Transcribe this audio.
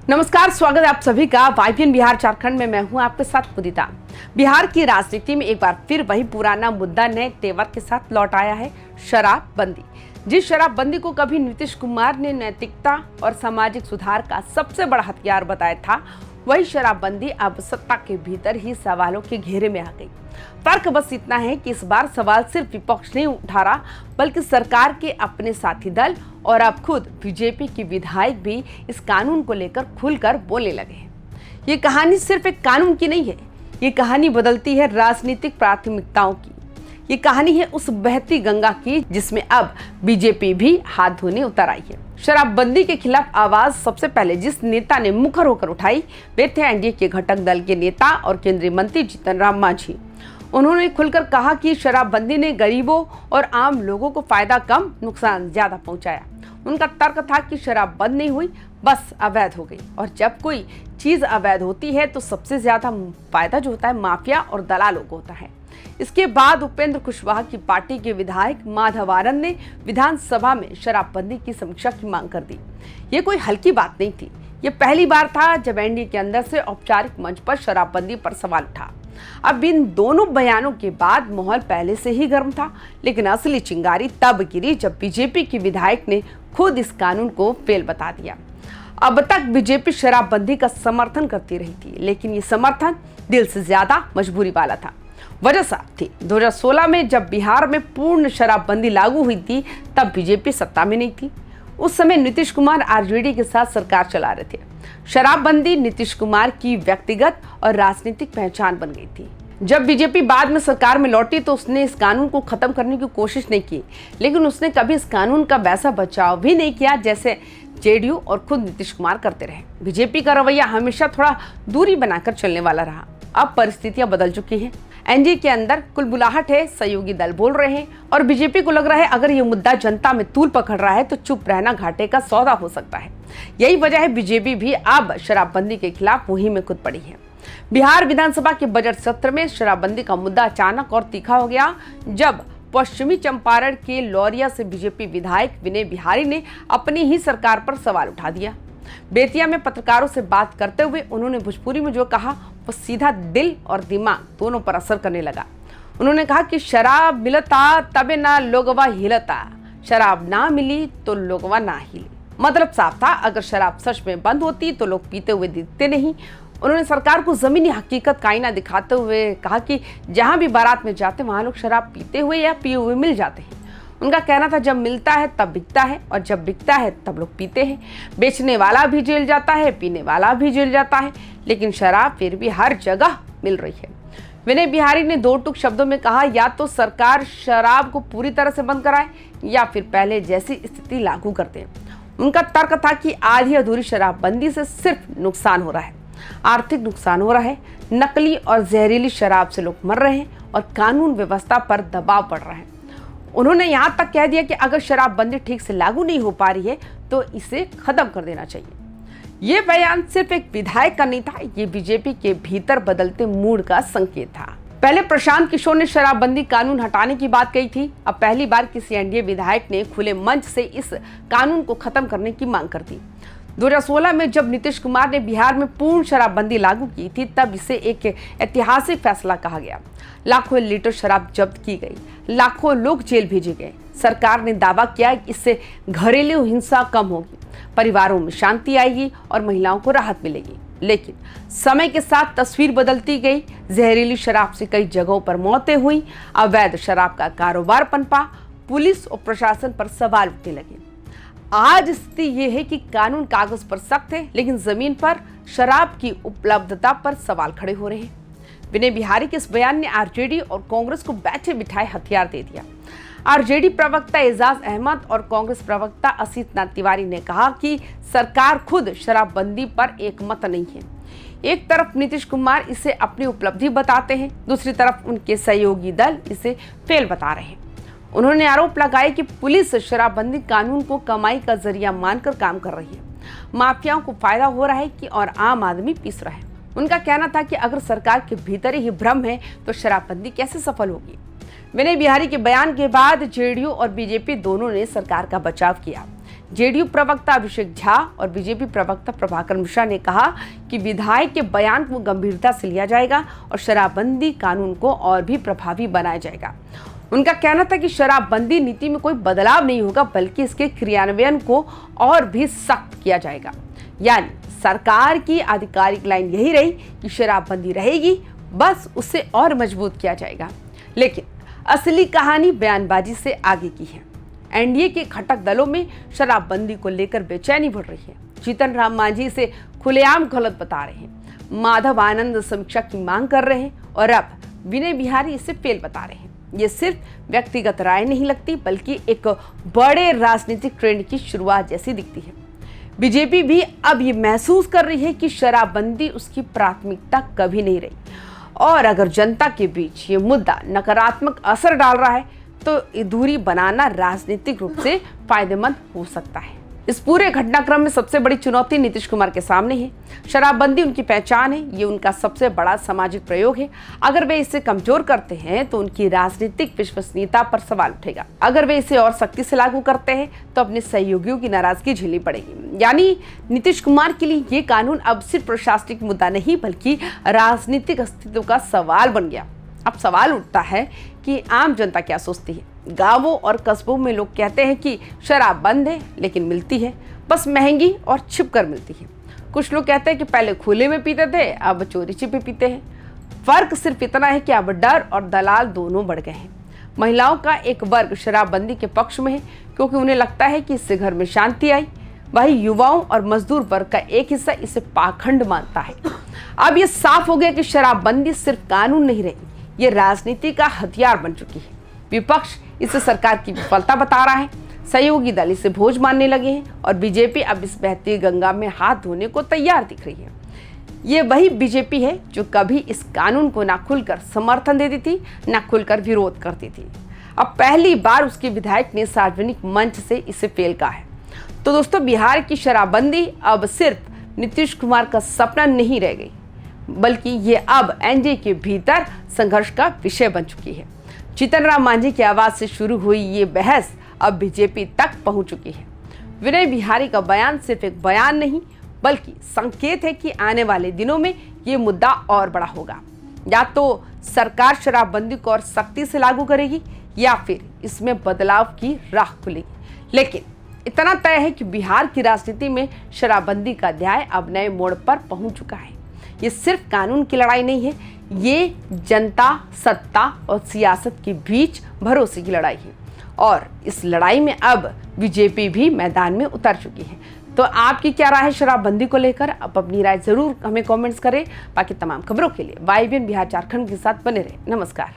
नमस्कार, स्वागत है आप सभी का वाईपीएन बिहार झारखंड में। मैं हूं आपके साथ मुदिता। बिहार की राजनीति में एक बार फिर वही पुराना मुद्दा नए तेवर के साथ लौट आया है, शराबबंदी। जिस शराबबंदी को कभी नीतीश कुमार ने नैतिकता और सामाजिक सुधार का सबसे बड़ा हथियार बताया था, वही शराबबंदी अब सत्ता के भीतर ही सवालों के घेरे में आ गई। फर्क बस इतना है कि इस बार सवाल सिर्फ विपक्ष नहीं उठा रहा, बल्कि सरकार के अपने साथी दल और अब खुद बीजेपी के विधायक भी इस कानून को लेकर खुलकर बोलने लगे हैं। ये कहानी सिर्फ एक कानून की नहीं है, ये कहानी बदलती है राजनीतिक प्राथमिकताओं की। ये कहानी है उस बहती गंगा की जिसमें अब बीजेपी भी हाथ धोने उतर आई है। शराबबंदी के खिलाफ आवाज सबसे पहले जिस नेता ने मुखर होकर उठाई, वे थे एनडीए के घटक दल के नेता और केंद्रीय मंत्री जीतन राम मांझी। उन्होंने खुलकर कहा कि शराबबंदी ने गरीबों और आम लोगों को फायदा कम, नुकसान ज्यादा पहुंचाया। उनका तर्क था कि शराब बंद नहीं हुई, बस अवैध हो गई, और जब कोई चीज अवैध होती है तो सबसे ज्यादा फायदा जो होता है माफिया और दलालों को होता है। इसके बाद उपेंद्र कुशवाहा की पार्टी के विधायक माधव आनंद ने विधानसभा में शराबबंदी की समीक्षा की मांग कर दी। ये कोई हल्की बात नहीं थी। ये पहली बार था जब एनडीए के अंदर से औपचारिक मंच पर शराबबंदी पर सवाल उठा। अब इन दोनों बयानों के बाद माहौल पहले से ही गर्म था, लेकिन असली चिंगारी तब गिरी जब बीजेपी के विधायक ने खुद इस कानून को फेल बता दिया। अब तक बीजेपी शराबबंदी का समर्थन करती रही थी, लेकिन ये समर्थन दिल से ज्यादा मजबूरी वाला था। वजह साफ थी, 2016 में जब बिहार में पूर्ण शराबबंदी लागू हुई थी, तब बीजेपी सत्ता में नहीं थी। उस समय नीतीश कुमार आरजेडी के साथ सरकार चला रहे थे। शराबबंदी नीतीश कुमार की व्यक्तिगत और राजनीतिक पहचान बन गई थी। जब बीजेपी बाद में सरकार में लौटी तो उसने इस कानून को खत्म करने की कोशिश नहीं की, लेकिन उसने कभी इस कानून का वैसा बचाव भी नहीं किया जैसे जेडीयू और खुद नीतीश कुमार करते रहे। बीजेपी का रवैया हमेशा थोड़ा दूरी बनाकर चलने वाला रहा। अब परिस्थितियां बदल चुकी हैं। एनडीए के अंदर कुलबुलाहट है, सहयोगी दल बोल रहे हैं और बीजेपी को लग रहा है अगर ये मुद्दा जनता में तूल पकड़ रहा है तो चुप रहना घाटे का सौदा हो सकता है। यही वजह है बीजेपी भी अब शराबबंदी के खिलाफ मुहिम में कूद पड़ी है। बिहार विधानसभा के बजट सत्र में शराबबंदी का मुद्दा अचानक और तीखा हो गया जब पश्चिमी चंपारण के लौरिया से बीजेपी विधायक विनय बिहारी ने अपनी ही सरकार पर सवाल उठा दिया। बेतिया में पत्रकारों से बात करते हुए उन्होंने भोजपुरी में जो कहा वो सीधा दिल और दिमाग दोनों पर असर करने लगा। उन्होंने कहा कि शराब मिलता तबे ना लोगवा हिलता, शराब ना मिली तो लोगवा ना हिली। मतलब साफ था, अगर शराब सच में बंद होती तो लोग पीते हुए दिखते नहीं। उन्होंने सरकार को जमीनी हकीकत का आईना दिखाते हुए कहा कि जहां भी बारात में जाते वहां लोग शराब पीते हुए या पिए हुए मिल जाते हैं। उनका कहना था जब मिलता है तब बिकता है और जब बिकता है तब लोग पीते हैं। बेचने वाला भी जेल जाता है, पीने वाला भी जेल जाता है, लेकिन शराब फिर भी हर जगह मिल रही है। विनय बिहारी ने दो टूक शब्दों में कहा, या तो सरकार शराब को पूरी तरह से बंद कराए या फिर पहले जैसी स्थिति लागू कर दे। उनका तर्क था कि आधी अधूरी शराबबंदी से सिर्फ नुकसान हो रहा है, आर्थिक नुकसान हो रहा है, नकली और जहरीली शराब से लोग मर रहे हैं और कानून व्यवस्था पर दबाव पड़ रहा है। उन्होंने यहां तक कह दिया कि अगर शराबबंदी ठीक से लागू नहीं हो पा रही है तो इसे खत्म कर देना चाहिए। ये बयान सिर्फ एक विधायक का नहीं था, ये बीजेपी के भीतर बदलते मूड का संकेत था। पहले प्रशांत किशोर ने शराबबंदी कानून हटाने की बात कही थी, अब पहली बार किसी एनडीए विधायक ने खुले मंच से इस कानून को खत्म करने की मांग कर दी। 2016 में जब नीतीश कुमार ने बिहार में पूर्ण शराबबंदी लागू की थी, तब इसे एक ऐतिहासिक फैसला कहा गया। लाखों लीटर शराब जब्त की गई, लाखों लोग जेल भेजे गए। सरकार ने दावा किया कि इससे घरेलू हिंसा कम होगी, परिवारों में शांति आएगी और महिलाओं को राहत मिलेगी। लेकिन समय के साथ तस्वीर बदलती गई। जहरीली शराब से कई जगहों पर मौतें हुई, अवैध शराब का कारोबार पनपा, पुलिस और प्रशासन पर सवाल उठने लगे। आज स्थिति ये है कि कानून कागज पर सख्त है, लेकिन जमीन पर शराब की उपलब्धता पर सवाल खड़े हो रहे हैं। विनय बिहारी के इस बयान ने आरजेडी और कांग्रेस को बैठे बिठाए हथियार दे दिया। आरजेडी प्रवक्ता एजाज अहमद और कांग्रेस प्रवक्ता असित नाथ तिवारी ने कहा कि सरकार खुद शराबबंदी पर एकमत नहीं है। एक तरफ नीतीश कुमार इसे अपनी उपलब्धि बताते हैं, दूसरी तरफ उनके सहयोगी दल इसे फेल बता रहे हैं। उन्होंने आरोप लगाया कि पुलिस शराबबंदी कानून को कमाई का जरिया मानकर काम कर रही है, माफियाओं को फायदा हो रहा है कि और आम आदमी पीस रहा है। उनका कहना था कि अगर सरकार के भीतर ही भ्रम है तो शराबबंदी कैसे सफल होगी। विनय बिहारी के बयान के बाद जेडीयू और बीजेपी दोनों ने सरकार का बचाव किया। जेडीयू प्रवक्ता अभिषेक झा और बीजेपी प्रवक्ता प्रभाकर मिश्रा ने कहा कि विधायक के बयान को गंभीरता से लिया जाएगा और शराबबंदी कानून को और भी प्रभावी बनाया जाएगा। उनका कहना था कि शराबबंदी नीति में कोई बदलाव नहीं होगा, बल्कि इसके क्रियान्वयन को और भी सख्त किया जाएगा। यानी सरकार की आधिकारिक लाइन यही रही कि शराबबंदी रहेगी, बस उसे और मजबूत किया जाएगा। लेकिन असली कहानी बयानबाजी से आगे की है। एनडीए के घटक दलों में शराबबंदी को लेकर बेचैनी बढ़ रही है। जीतन राम मांझी इसे खुलेआम गलत बता रहे हैं, माधव आनंद समीक्षा की मांग कर रहे हैं और अब विनय बिहारी इसे फेल बता रहे हैं। ये सिर्फ व्यक्तिगत राय नहीं लगती, बल्कि एक बड़े राजनीतिक ट्रेंड की शुरुआत जैसी दिखती है। बीजेपी भी अब ये महसूस कर रही है कि शराबबंदी उसकी प्राथमिकता कभी नहीं रही, और अगर जनता के बीच ये मुद्दा नकारात्मक असर डाल रहा है तो दूरी बनाना राजनीतिक रूप से फायदेमंद हो सकता है। इस पूरे घटनाक्रम में सबसे बड़ी चुनौती नीतीश कुमार के सामने है। शराबबंदी उनकी पहचान है, ये उनका सबसे बड़ा सामाजिक प्रयोग है। अगर वे इसे कमजोर करते हैं तो उनकी राजनीतिक विश्वसनीयता पर सवाल उठेगा। अगर वे इसे और सख्ती से लागू करते हैं तो अपने सहयोगियों की नाराजगी झेलनी पड़ेगी। यानी नीतीश कुमार के लिए ये कानून अब सिर्फ प्रशासनिक मुद्दा नहीं, बल्कि राजनीतिक अस्तित्व का सवाल बन गया। अब सवाल उठता है कि आम जनता क्या सोचती है। गांवों और कस्बों में लोग कहते हैं कि शराब बंद है, लेकिन मिलती है, बस महंगी और छिप कर मिलती है। कुछ लोग कहते हैं कि पहले खुले में पीते थे, अब चोरी छिपे पीते हैं। फर्क सिर्फ इतना है कि अब डर और दलाल दोनों बढ़ गए हैं। महिलाओं का एक वर्ग शराबबंदी के पक्ष में है, क्योंकि उन्हें लगता है कि इससे घर में शांति आई। वहीं युवाओं और मजदूर वर्ग का एक हिस्सा इसे पाखंड मानता है। अब ये साफ हो गया कि शराबबंदी सिर्फ कानून नहीं रही, ये राजनीति का हथियार बन चुकी है। विपक्ष इसे सरकार की विफलता बता रहा है, सहयोगी दल इसे भोज मानने लगे हैं और बीजेपी अब इस बहती गंगा में हाथ धोने को तैयार दिख रही है। ये वही बीजेपी है जो कभी इस कानून को ना खुलकर समर्थन देती थी, ना खुलकर विरोध करती थी। अब पहली बार उसके विधायक ने सार्वजनिक मंच से इसे फेल कहा है। तो दोस्तों, बिहार की शराबबंदी अब सिर्फ नीतीश कुमार का सपना नहीं रह गई, बल्कि ये अब एनडीए के भीतर संघर्ष का विषय बन चुकी है। जीतन राम मांझी की आवाज से शुरू हुई ये बहस अब बीजेपी तक पहुंच चुकी है। विनय बिहारी का बयान सिर्फ एक बयान नहीं, बल्कि संकेत है कि आने वाले दिनों में ये मुद्दा और बड़ा होगा। या तो सरकार शराबबंदी को और सख्ती से लागू करेगी, या फिर इसमें बदलाव की राह खुलेगी। लेकिन इतना तय है कि बिहार की राजनीति में शराबबंदी का अध्याय अब नए मोड़ पर पहुंच चुका है। ये सिर्फ कानून की लड़ाई नहीं है, ये जनता, सत्ता और सियासत के बीच भरोसे की लड़ाई है। और इस लड़ाई में अब बीजेपी भी मैदान में उतर चुकी है। तो आपकी क्या राय है शराबबंदी को लेकर? आप अपनी राय जरूर हमें कमेंट्स करें। बाकी तमाम खबरों के लिए YBN बिहार झारखंड के साथ बने रहे। नमस्कार।